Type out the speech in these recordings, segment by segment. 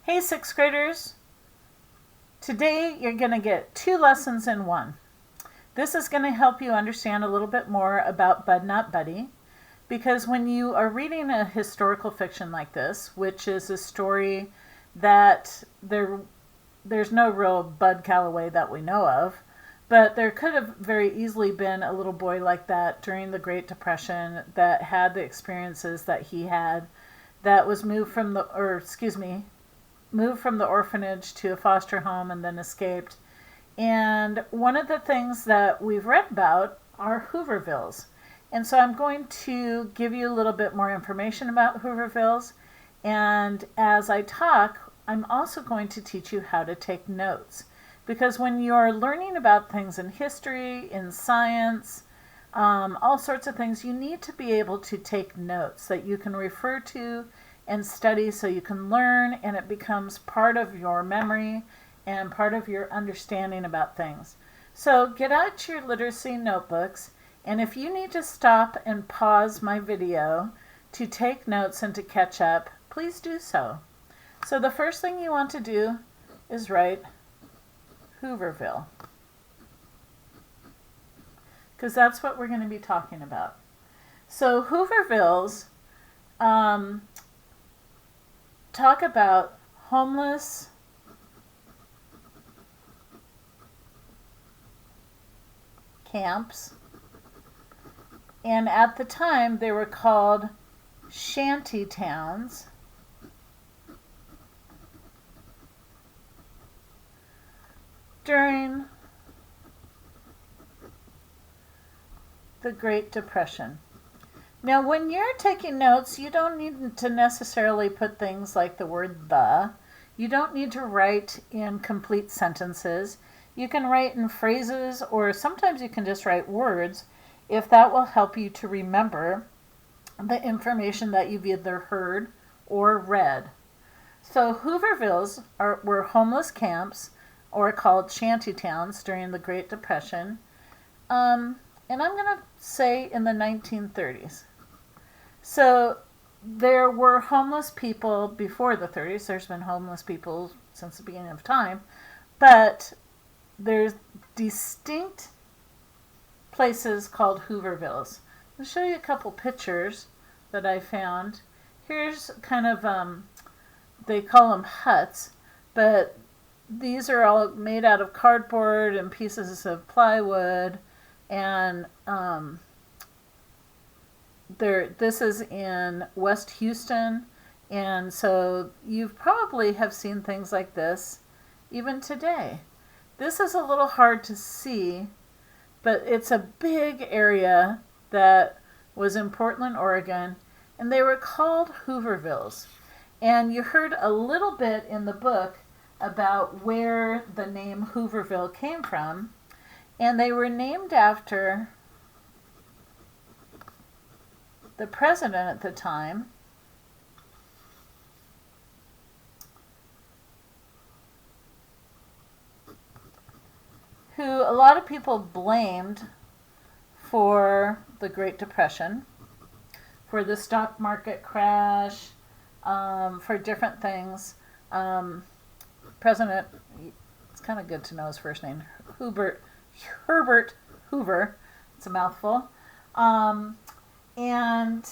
Hey, sixth graders. Today you're going to get 2 lessons in one. This is going to help you understand a little bit more about Bud Not Buddy, because when you are reading a historical fiction like this, which is a story that there's no real Bud Calloway that we know of, but there could have very easily been a little boy like that during the Great Depression that had the experiences that he had, that was moved from the orphanage to a foster home and then escaped. And one of the things that we've read about are Hoovervilles. And so I'm going to give you a little bit more information about Hoovervilles. And as I talk, I'm also going to teach you how to take notes. Because when you're learning about things in history, in science, all sorts of things, you need to be able to take notes that you can refer to and study so you can learn, and it becomes part of your memory and part of your understanding about things. So get out your literacy notebooks, and if you need to stop and pause my video to take notes and to catch up, please do so. So the first thing you want to do is write Hooverville, because that's what we're going to be talking about. So Hoovervilles talk about homeless camps, and at the time they were called shanty towns, during the Great Depression. Now, when you're taking notes, you don't need to necessarily put things like the word "the." You don't need to write in complete sentences. You can write in phrases, or sometimes you can just write words if that will help you to remember the information that you've either heard or read. So Hoovervilles were homeless camps, or called shanty towns, during the Great Depression. And I'm going to say in the 1930s. So there were homeless people before the 30s. There's been homeless people since the beginning of time. But there's distinct places called Hoovervilles. I'll show you a couple pictures that I found. Here's kind of, they call them huts, but these are all made out of cardboard and pieces of plywood. And this is in West Houston, and so you probably have seen things like this even today. This is a little hard to see, but it's a big area that was in Portland, Oregon, and they were called Hoovervilles. And you heard a little bit in the book about where the name Hooverville came from, and they were named after the president at the time, who a lot of people blamed for the Great Depression, for the stock market crash, for different things. President, it's kind of good to know his first name, Herbert Hoover. It's a mouthful. And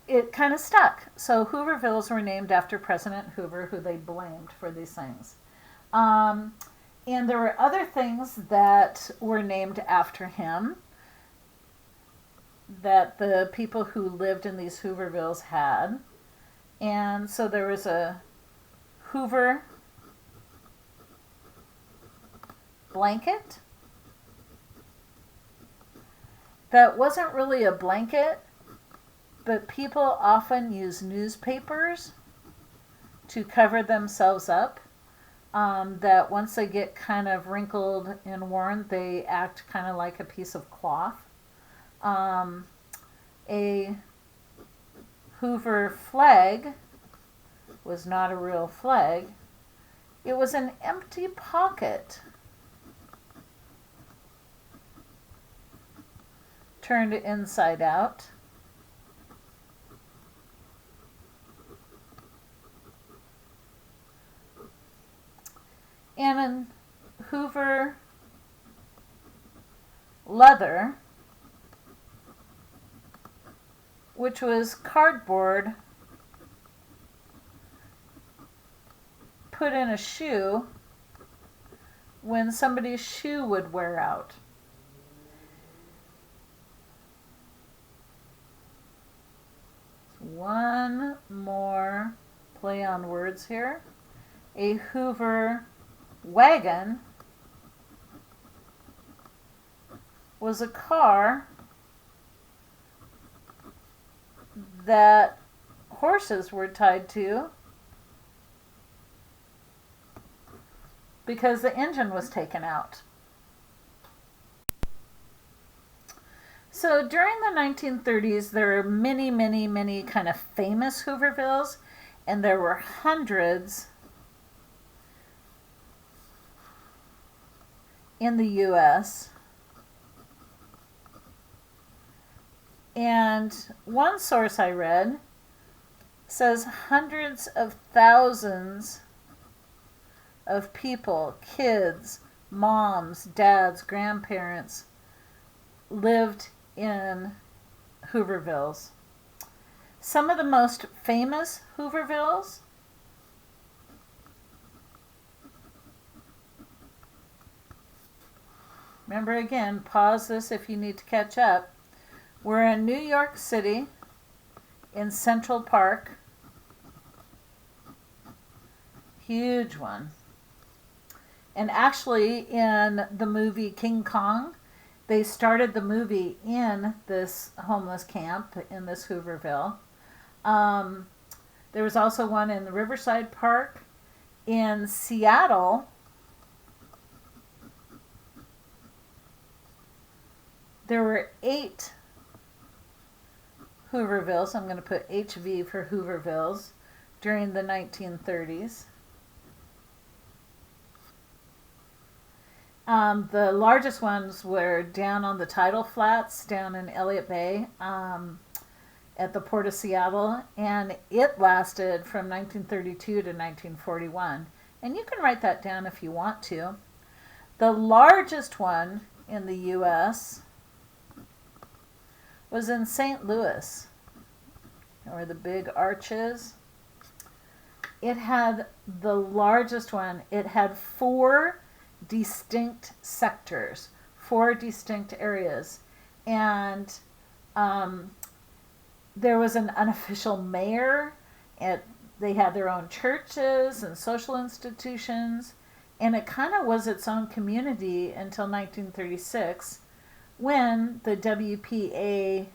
it kind of stuck. So Hoovervilles were named after President Hoover, who they blamed for these things. And there were other things that were named after him that the people who lived in these Hoovervilles had. And so there was a Hoover blanket that wasn't really a blanket, but people often use newspapers to cover themselves up, that once they get kind of wrinkled and worn, they act kind of like a piece of cloth. A Hoover flag was not a real flag. It was an empty pocket turned inside out. And in Hoover leather, which was cardboard put in a shoe when somebody's shoe would wear out. One more play on words here. A Hoover wagon was a car that horses were tied to because the engine was taken out. So during the 1930s, there were many, many, many kind of famous Hoovervilles, and there were hundreds in the U.S. And one source I read says hundreds of thousands of people, kids, moms, dads, grandparents, lived in Hoovervilles. Some of the most famous Hoovervilles remember again, pause this if you need to catch up. We're in New York City, in Central Park. Huge one. And actually, in the movie King Kong, they started the movie in this homeless camp, in this Hooverville. There was also one in the Riverside Park. In Seattle, there were 8 Hoovervilles. I'm going to put HV for Hoovervilles during the 1930s. The largest ones were down on the tidal flats down in Elliott Bay at the Port of Seattle, and it lasted from 1932 to 1941. And you can write that down if you want to. The largest one in the U.S. was in St. Louis, where the big arches. It had the largest one. It had 4 distinct sectors, 4 distinct areas, and there was an unofficial mayor, and they had their own churches and social institutions, and it kind of was its own community until 1936, when the WPA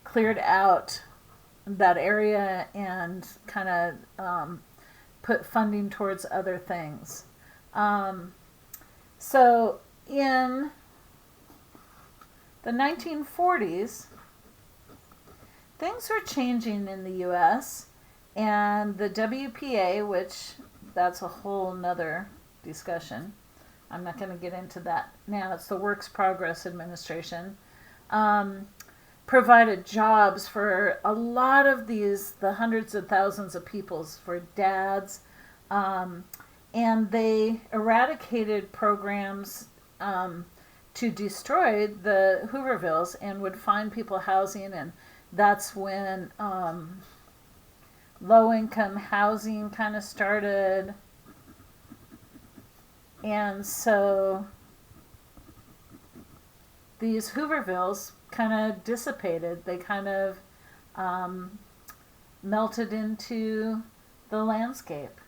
cleared out that area and kind of put funding towards other things. So in the 1940s, things were changing in the U.S., and the WPA, which that's a whole nother discussion. I'm not going to get into that now. It's the Works Progress Administration. Provided jobs for a lot of the hundreds of thousands of people, for dads, and they eradicated programs to destroy the Hoovervilles and would find people housing, and that's when low-income housing kind of started. And so these Hoovervilles kind of dissipated. They kind of melted into the landscape.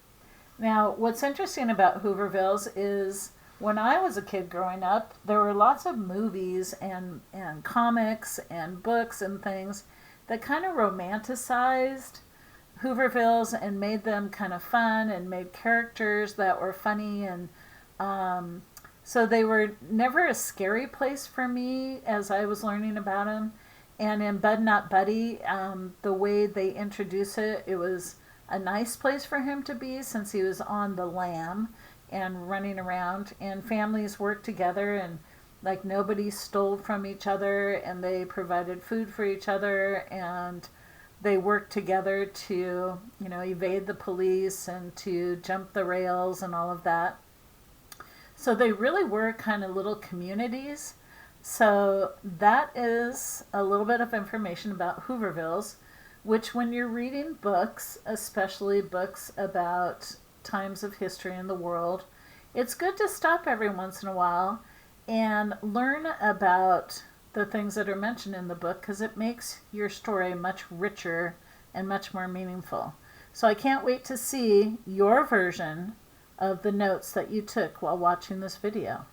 Now, what's interesting about Hoovervilles is when I was a kid growing up, there were lots of movies and comics and books and things that kind of romanticized Hoovervilles and made them kind of fun and made characters that were funny, and so they were never a scary place for me as I was learning about them. And in Bud Not Buddy, the way they introduce it, it was a nice place for him to be since he was on the lam and running around, and families worked together, and like nobody stole from each other, and they provided food for each other, and they work together to, you know, evade the police and to jump the rails and all of that. So they really were kind of little communities. So that is a little bit of information about Hoovervilles, which when you're reading books, especially books about times of history in the world, it's good to stop every once in a while and learn about the things that are mentioned in the book, because it makes your story much richer and much more meaningful. So I can't wait to see your version of the notes that you took while watching this video.